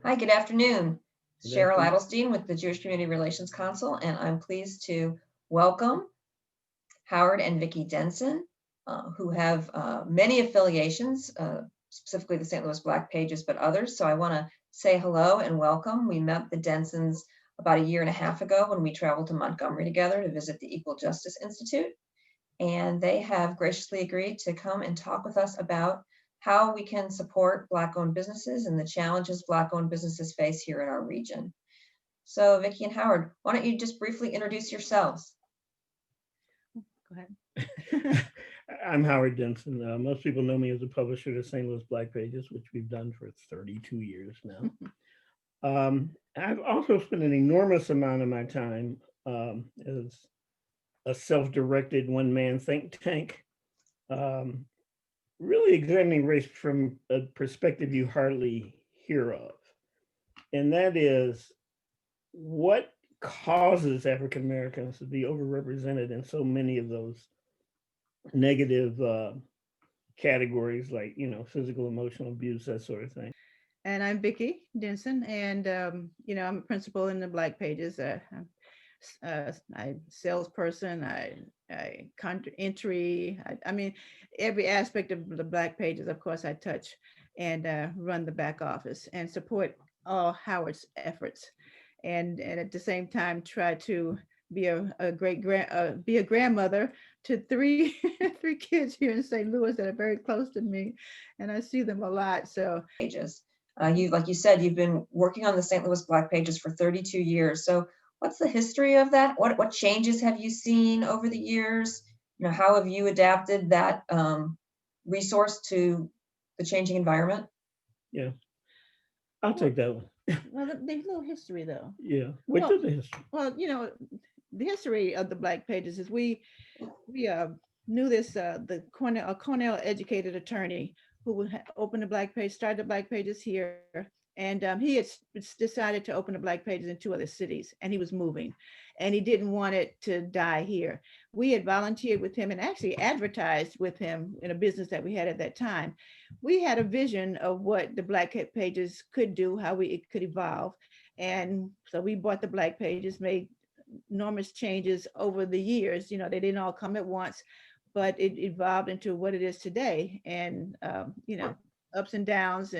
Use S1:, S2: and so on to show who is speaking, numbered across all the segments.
S1: Hi, good afternoon.
S2: Good
S1: Cheryl
S2: afternoon.
S1: Adelstein with the Jewish Community Relations Council, and I'm pleased to welcome Howard and Vickie Denson, who have many affiliations, specifically the St. Louis Black Pages, but others. So I want to say hello and welcome. We met the Densons about a year and a half ago when we traveled to Montgomery together to visit the Equal Justice Institute. And they have graciously agreed to come and talk with us about how we can support Black-owned businesses and the challenges Black-owned businesses face here in our region. So Vickie and Howard, why don't you just briefly introduce yourselves?
S3: Go ahead.
S2: I'm Howard Denson. Most people know me as a publisher of St. Louis Black Pages, which we've done for 32 years now. I've also spent an enormous amount of my time as a self-directed one-man think tank, um, really examining race from a perspective you hardly hear of. And that is what causes African Americans to be overrepresented in so many of those negative categories like, physical, emotional abuse, that sort of thing.
S3: And I'm Vickie Denson, and I'm a principal in the Black Pages. I salesperson. I entry. I mean, every aspect of the Black Pages. Of course, I touch and run the back office and support all Howard's efforts, and at the same time try to be be a grandmother to three three kids here in St. Louis that are very close to me, and I see them a lot. So
S1: Pages. Like you said, you've been working on the St. Louis Black Pages for 32 years. So what's the history of that? What changes have you seen over the years? How have you adapted that resource to the changing environment?
S2: Yeah, I'll take that one.
S3: well, there's a little history though.
S2: Yeah, which
S3: Well,
S2: is the history.
S3: well, the history of the Black Pages is we knew this the Cornell educated attorney who opened the Black Page, started the Black Pages here, and he had decided to open the Black Pages in two other cities, and he was moving, and he didn't want it to die here. We had volunteered with him and actually advertised with him in a business that we had at that time. We had a vision of what the Black Pages could do, how it could evolve, and so we bought the Black Pages, made enormous changes over the years. They didn't all come at once, but it evolved into what it is today. And ups and downs,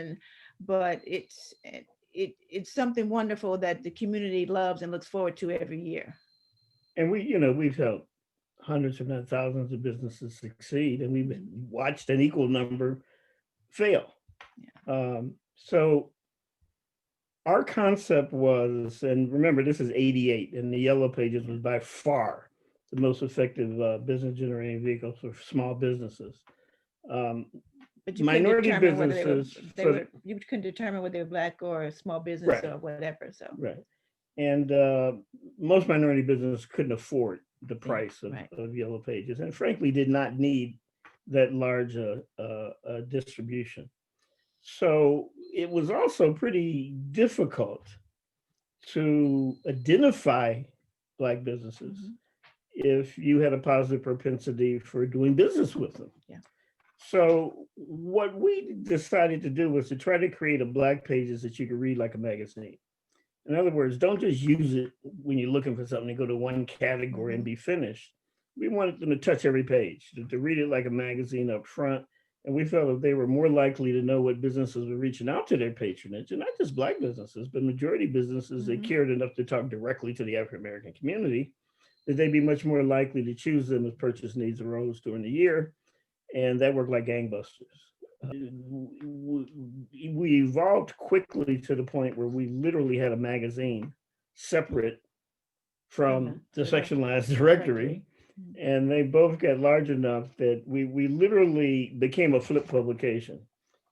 S3: but it's something wonderful that the community loves and looks forward to every year.
S2: And we've helped hundreds, if not thousands, of businesses succeed, and we've watched an equal number fail.
S3: Yeah.
S2: So our concept was, and remember, this is '88, and the Yellow Pages was by far the most effective business generating vehicle for small businesses. Um,
S3: But you couldn't
S2: Minority
S3: determine whether they were
S2: businesses,
S3: you couldn't determine whether they were black or a small business
S2: right,
S3: or whatever. So
S2: right. And most minority businesses couldn't afford the
S3: yeah,
S2: price
S3: right.
S2: of Yellow Pages, and frankly, did not need that large distribution. So it was also pretty difficult to identify Black businesses
S3: Mhm.
S2: if you had a positive propensity for doing business with them.
S3: Yeah.
S2: So what we decided to do was to try to create a Black Pages that you could read like a magazine. In other words, don't just use it when you're looking for something to go to one category and
S3: Mhm.
S2: be finished. We wanted them to touch every page, to read it like a magazine up front. And we felt that they were more likely to know what businesses were reaching out to their patronage, and not just Black businesses, but majority businesses that
S3: Mhm.
S2: cared enough to talk directly to the African American community, that they'd be much more likely to choose them as purchase needs arose during the year. And that worked like gangbusters. We evolved quickly to the point where we literally had a magazine separate
S3: From
S2: from the
S3: the
S2: sectionalized
S3: directory.
S2: directory, and they both got large enough that we literally became a flip publication.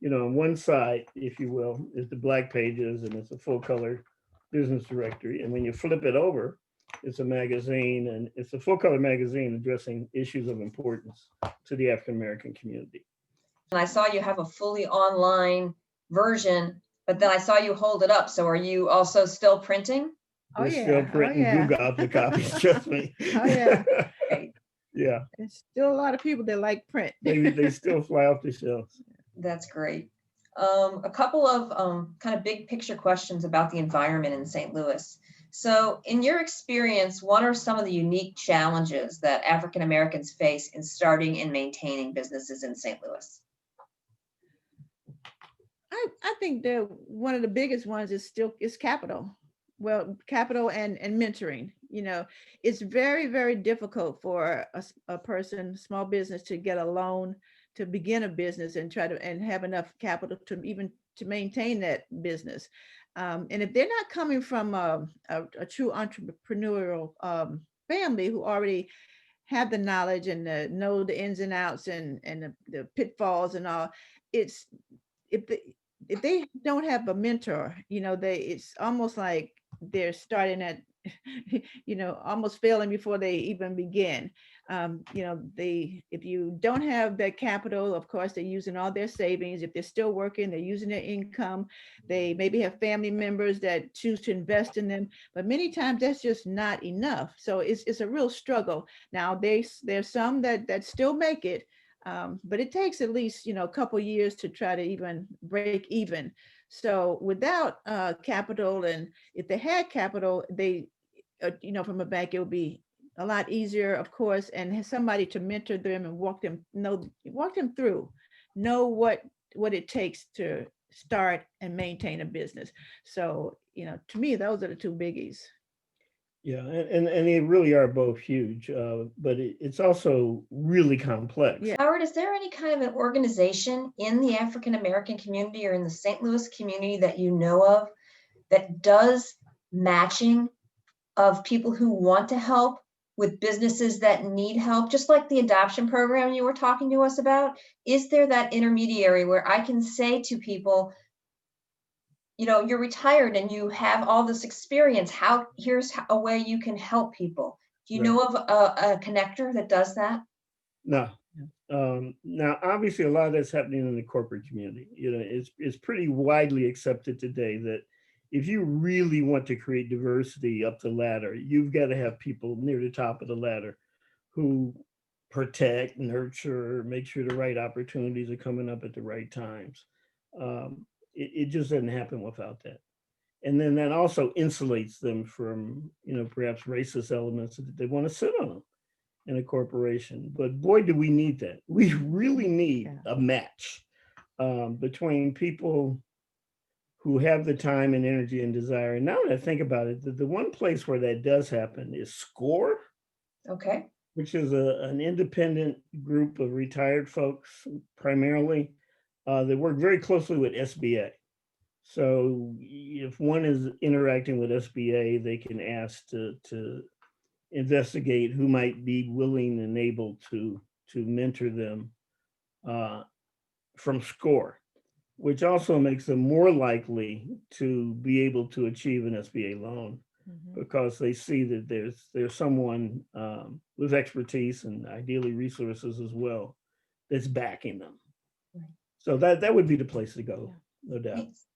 S2: On one side, if you will, is the Black Pages, and it's a full color business directory. And when you flip it over, it's a magazine, and it's a full color magazine addressing issues of importance to the African American community.
S1: And I saw you have a fully online version, but then I saw you hold it up. So are you also still printing?
S3: Oh
S2: We're still
S3: yeah, oh
S2: printing
S3: yeah,
S2: gobs of copies, trust me.
S3: oh yeah.
S1: Great.
S2: Yeah,
S3: There's still a lot of people that like print.
S2: they still fly off the shelves.
S1: That's great. a couple of kind of big picture questions about the environment in St. Louis. So in your experience, what are some of the unique challenges that African Americans face in starting and maintaining businesses in St. Louis?
S3: I think that one of the biggest ones is capital. Well, capital and mentoring. You know, it's very, very difficult for a person, small business, to get a loan to begin a business and try to and have enough capital to even to maintain that business. And if they're not coming from a true entrepreneurial family who already have the knowledge and know the ins and outs and the pitfalls and all, it's if the, if they don't have a mentor, you know, it's almost like they're starting at, you know, almost failing before they even begin. You know, if you don't have that capital, of course, they're using all their savings. If they're still working, they're using their income. They maybe have family members that choose to invest in them, but many times that's just not enough. So it's a real struggle. Now, there's some that still make it, but it takes at least, you know, a couple years to try to even break even. So without capital, and if they had capital, you know, from a bank, it would be a lot easier, of course, and have somebody to mentor them and walk them through, know what it takes to start and maintain a business. So, you know, to me, those are the two biggies.
S2: Yeah, and they really are both huge, but it's also really complex.
S3: Yeah.
S1: Howard, is there any kind of an organization in the African American community or in the St. Louis community that you know of that does matching of people who want to help with businesses that need help, just like the adoption program you were talking to us about? Is there that intermediary where I can say to people, you know, you're retired and you have all this experience, here's a way you can help people? Do you
S2: Right.
S1: know of a connector that does that?
S2: No. Now, obviously, a lot of that's happening in the corporate community. You know, it's pretty widely accepted today that if you really want to create diversity up the ladder, you've got to have people near the top of the ladder who protect, nurture, make sure the right opportunities are coming up at the right times. It just doesn't happen without that. And then that also insulates them from, you know, perhaps racist elements that they want to sit on them in a corporation. But boy, do we need that. We really need a match between people who have the time and energy and desire. And now that I think about it, the one place where that does happen is SCORE,
S1: Okay.
S2: which is an independent group of retired folks primarily that work very closely with SBA. So if one is interacting with SBA, they can ask to investigate who might be willing and able to mentor them from SCORE, which also makes them more likely to be able to achieve an SBA loan because they see that there's someone with expertise and ideally resources as well that's backing them.
S1: Right.
S2: So that would be the place to go, no doubt.
S1: Thanks.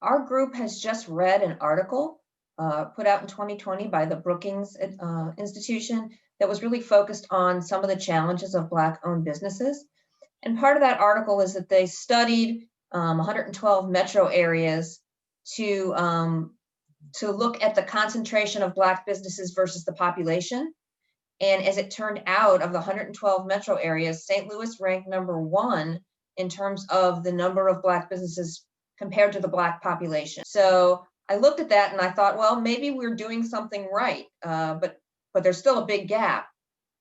S1: Our group has just read an article put out in 2020 by the Brookings Institution that was really focused on some of the challenges of Black-owned businesses. And part of that article is that they studied 112 metro areas to look at the concentration of Black businesses versus the population. And as it turned out, of the 112 metro areas, St. Louis ranked #1 in terms of the number of Black businesses compared to the Black population. So I looked at that and I thought, well, maybe we're doing something right, but there's still a big gap.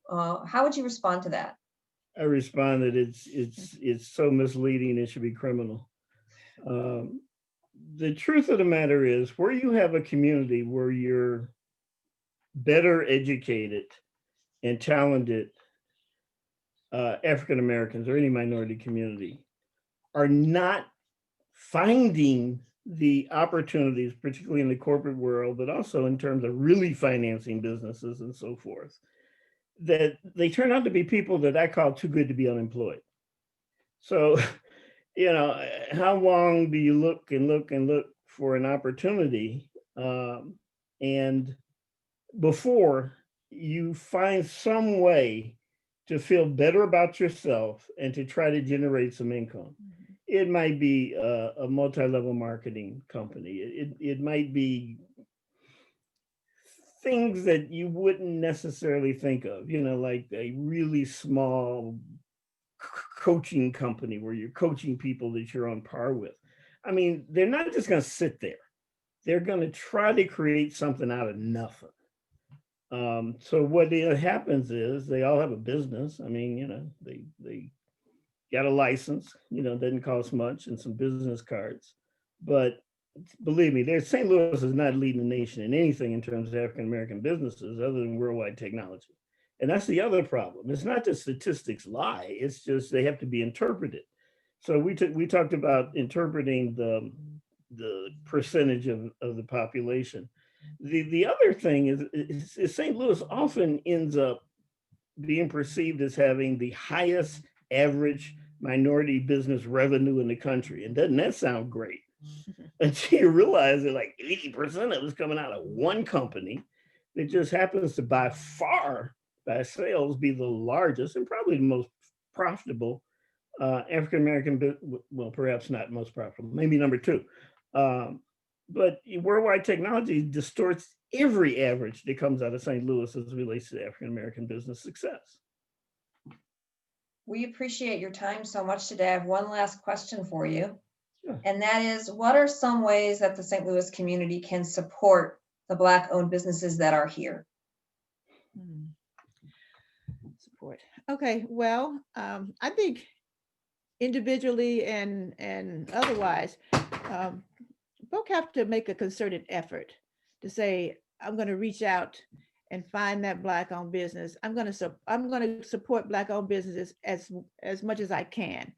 S1: How would you respond to that?
S2: I respond that it's so misleading, it should be criminal. The truth of the matter is, where you have a community where you're better educated and talented African Americans or any minority community are not finding the opportunities, particularly in the corporate world, but also in terms of really financing businesses and so forth, that they turn out to be people that I call too good to be unemployed. So, you know, how long do you look and look and look for an opportunity? And before you find some way to feel better about yourself and to try to generate some income.
S3: Mhm.
S2: It might be a multi-level marketing company. It might be things that you wouldn't necessarily think of, like a really small coaching company where you're coaching people that you're on par with. I mean, they're not just going to sit there. They're going to try to create something out of nothing. So what happens is they all have a business. I mean, they got a license, doesn't cost much, and some business cards. But believe me, St. Louis is not leading the nation in anything in terms of African American businesses other than worldwide technology. And that's the other problem. It's not that statistics lie, it's just they have to be interpreted. So we talked about interpreting the percentage of the population. The other thing is St. Louis often ends up being perceived as having the highest average minority business revenue in the country. And doesn't that sound great? Until you realize that like 80% of it's coming out of one company that just happens to by far by sales be the largest and probably the most profitable African American, well, perhaps not most profitable, maybe number two. Um, but worldwide technology distorts every average that comes out of St. Louis as it relates to African American business success.
S1: We appreciate your time so much today. I have one last question for you.
S2: Sure.
S1: And that is, what are some ways that the St. Louis community can support the Black-owned businesses that are here?
S3: Support. Okay, well, I think individually and otherwise, folk have to make a concerted effort to say, I'm going to reach out and find that Black-owned business. I'm going to support Black-owned businesses as much as I can,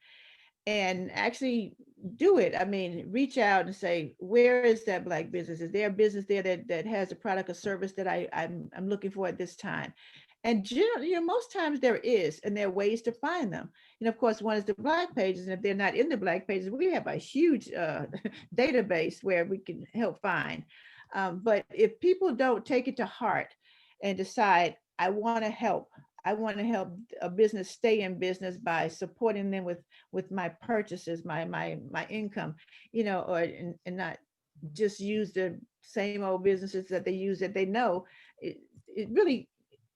S3: and actually do it. I mean, reach out and say, where is that Black business? Is there a business there that has a product or service that I'm looking for at this time? And generally, most times there is, and there are ways to find them. Of course, one is the Black pages, and if they're not in the Black pages, we have a huge database where we can help find. But if people don't take it to heart and decide, I want to help a business stay in business by supporting them with my purchases, my income, or and not just use the same old businesses that they use that they know. It really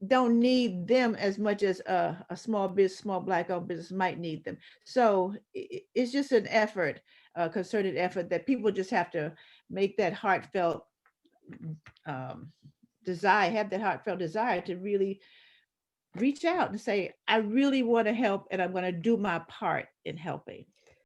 S3: don't need them as much as a small Black-owned business might need them. So it's just an effort, a concerted effort that people just have to make that heartfelt have that heartfelt desire to really reach out and say, I really want to help and I'm going to do my part in helping.